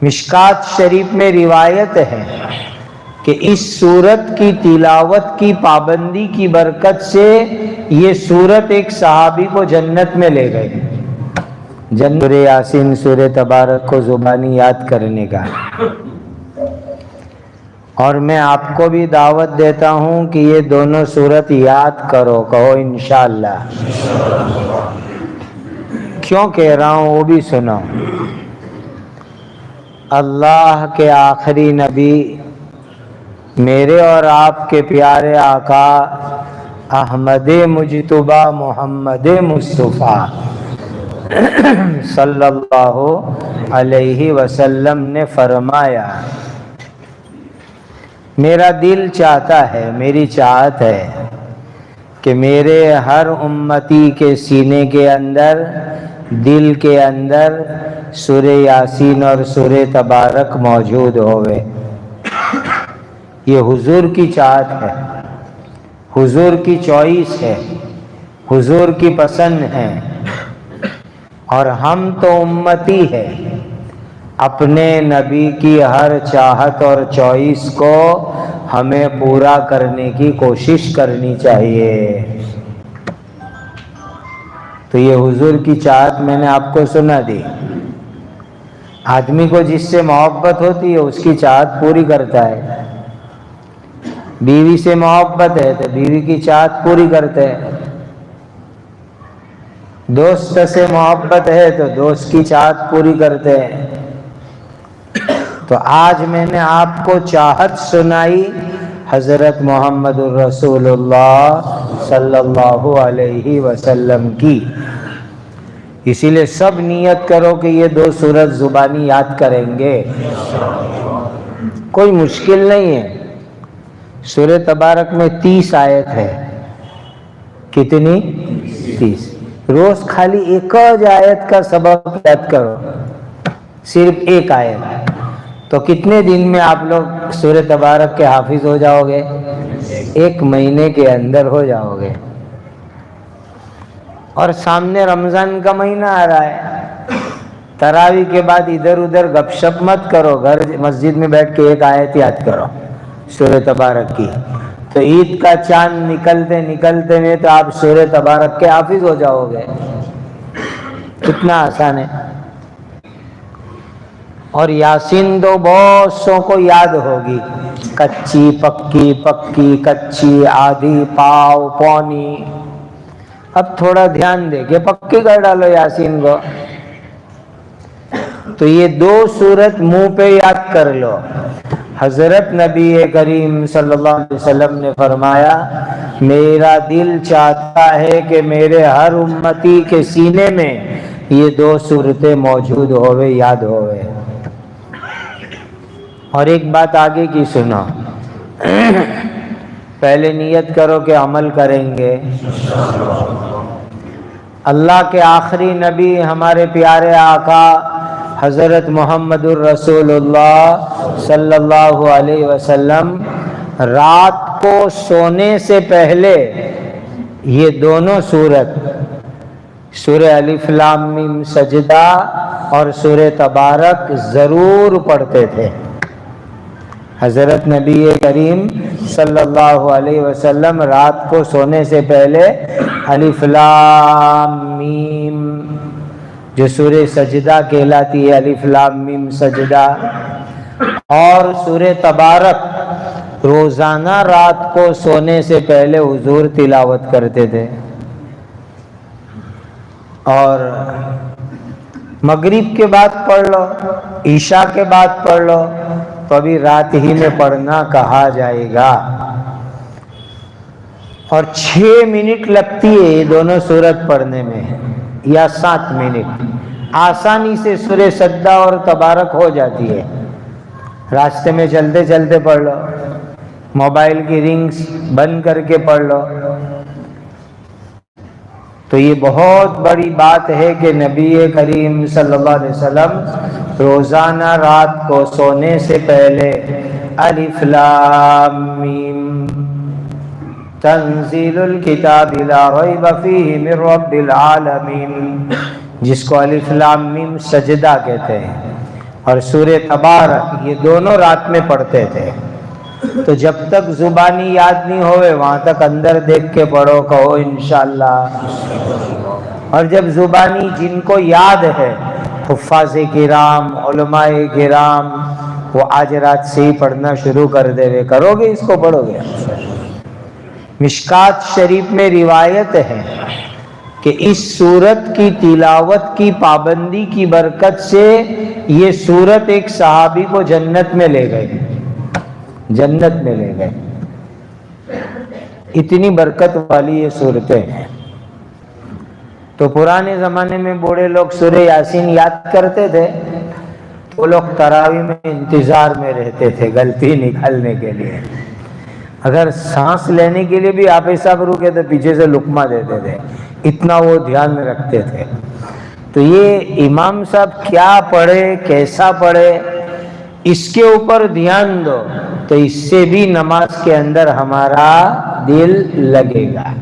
مشکات شریف میں روایت ہے کہ اس سورت کی تلاوت کی پابندی کی برکت سے یہ سورت ایک صحابی کو جنت میں لے گئی. سورہ یاسین، سورہ تبارک کو زبانی یاد کرنے کا. اور میں آپ کو بھی دعوت دیتا ہوں کہ یہ دونوں سورت یاد کرو. کہو انشاءاللہ. کیوں کہہ رہا ہوں وہ بھی سنو. اللہ کے آخری نبی، میرے اور آپ کے پیارے آقا احمد مجتبیٰ محمد مصطفیٰ صلی اللہ علیہ وسلم نے فرمایا، میرا دل چاہتا ہے، میری چاہت ہے کہ میرے ہر امتی کے سینے کے اندر، دل کے اندر سورہ یاسین اور سورہ تبارک موجود ہوئے. یہ حضور کی چاہت ہے، حضور کی چوائس ہے، حضور کی پسند ہے. اور ہم تو امتی ہیں، اپنے نبی کی ہر چاہت اور چوائس کو ہمیں پورا کرنے کی کوشش کرنی چاہیے. تو یہ حضور کی چاہت میں نے آپ کو سنا دی. آدمی کو جس سے محبت ہوتی ہے اس کی چاہت پوری کرتا ہے. بیوی سے محبت ہے تو بیوی کی چاہت پوری کرتے ہیں. دوست سے محبت ہے تو دوست کی چاہت پوری کرتے ہیں. تو آج میں نے آپ کو چاہت سنائی حضرت محمد الرسول اللہ صلی اللہ علیہ وسلم کی. اسی لیے سب نیت کرو کہ یہ دو سورت زبانی یاد کریں گے. کوئی مشکل نہیں ہے. سورہ تبارک میں 30 آیت ہے. کتنی؟ 30. روز خالی ایک آیت کا سبق یاد کرو، صرف ایک آیت. تو کتنے دن میں آپ لوگ سورہ تبارک کے حافظ ہو جاؤ گے؟ 1 مہینے کے اندر ہو جاؤ گے. اور سامنے رمضان کا مہینہ آ رہا ہے. تراویح کے بعد ادھر ادھر گپ شپ مت کرو، گھر مسجد میں بیٹھ کے ایک آیت یاد کرو سورہ تبارک کی. تو عید کا چاند نکلتے میں تو آپ سورہ تبارک کے حافظ ہو جاؤ گے. کتنا آسان ہے. اور یاسین تو بہت سو کو یاد ہوگی، کچی پکی، پکی کچی، آدھی پاؤ پونی. اب تھوڑا دھیان دے کے پکی کر ڈالو یاسین کو. تو یہ 2 سورت منہ پہ یاد کر لو. حضرت نبی کریم صلی اللہ علیہ وسلم نے فرمایا، میرا دل چاہتا ہے کہ میرے ہر امتی کے سینے میں یہ 2 سورتیں موجود ہوئے، یاد ہوئے. اور ایک بات آگے کی سنو. پہلے نیت کرو کہ عمل کریں گے. اللہ کے آخری نبی ہمارے پیارے آقا حضرت محمد الرسول اللہ صلی اللہ علیہ وسلم رات کو سونے سے پہلے یہ دونوں سورت، سورہ الف لام میم سجدہ اور سورہ تبارک ضرور پڑھتے تھے. حضرت نبی کریم صلی اللہ علیہ وسلم رات کو سونے سے پہلے الف لام میم، جو سورہ سجدہ کہلاتی ہے، الف لام میم سجدہ، اور سورہ تبارک روزانہ رات کو سونے سے پہلے حضور تلاوت کرتے تھے. اور مغرب کے بعد پڑھ لو، عشاء کے بعد پڑھ لو، تو ابھی رات ہی میں پڑھنا کہا جائے گا. اور 6 منٹ لگتی ہے یہ دونوں سورت پڑھنے میں، یا 7 منٹ. آسانی سے سورہ سجدہ اور تبارک ہو جاتی ہے. راستے میں چلتے چلتے پڑھ لو، موبائل کی رنگز بند کر کے پڑھ لو. تو یہ بہت بڑی بات ہے کہ نبی کریم صلی اللہ علیہ وسلم روزانہ رات کو سونے سے پہلے الف لام میم تنزیل الکتاب لا ریب فیہ من رب العالمین، جس کو الف لام میم سجدہ کہتے ہیں، اور سورہ تبارک، یہ دونوں رات میں پڑھتے تھے۔ تو جب تک زبانی یاد نہیں ہوئے وہاں تک اندر دیکھ کے پڑھو، کہو انشاءاللہ۔ اور جب زبانی جن کو یاد ہے، حفاظ کرام، علماء کرام، وہ آج رات سے ہی پڑھنا شروع کر دے وے، کرو گے اس کو، پڑھو گے۔ مشکات شریف میں روایت ہے کہ اس سورت کی تلاوت کی پابندی کی برکت سے یہ سورت ایک صحابی کو جنت میں لے گئے، جنت میں لے گئے۔ اتنی برکت والی یہ سورتیں ہیں۔ تو پرانے زمانے میں بوڑھے لوگ سورہ یاسین یاد کرتے تھے، وہ لوگ تراویح میں انتظار میں رہتے تھے غلطی نکالنے کے لیے۔ اگر سانس لینے کے لیے بھی آپ صاحب رکے تو پیچھے سے لقمہ دیتے تھے، اتنا وہ دھیان میں رکھتے تھے۔ تو یہ امام صاحب کیا پڑھے، کیسا پڑھے، اس کے اوپر دھیان دو، تو اس سے بھی نماز کے اندر ہمارا دل لگے گا۔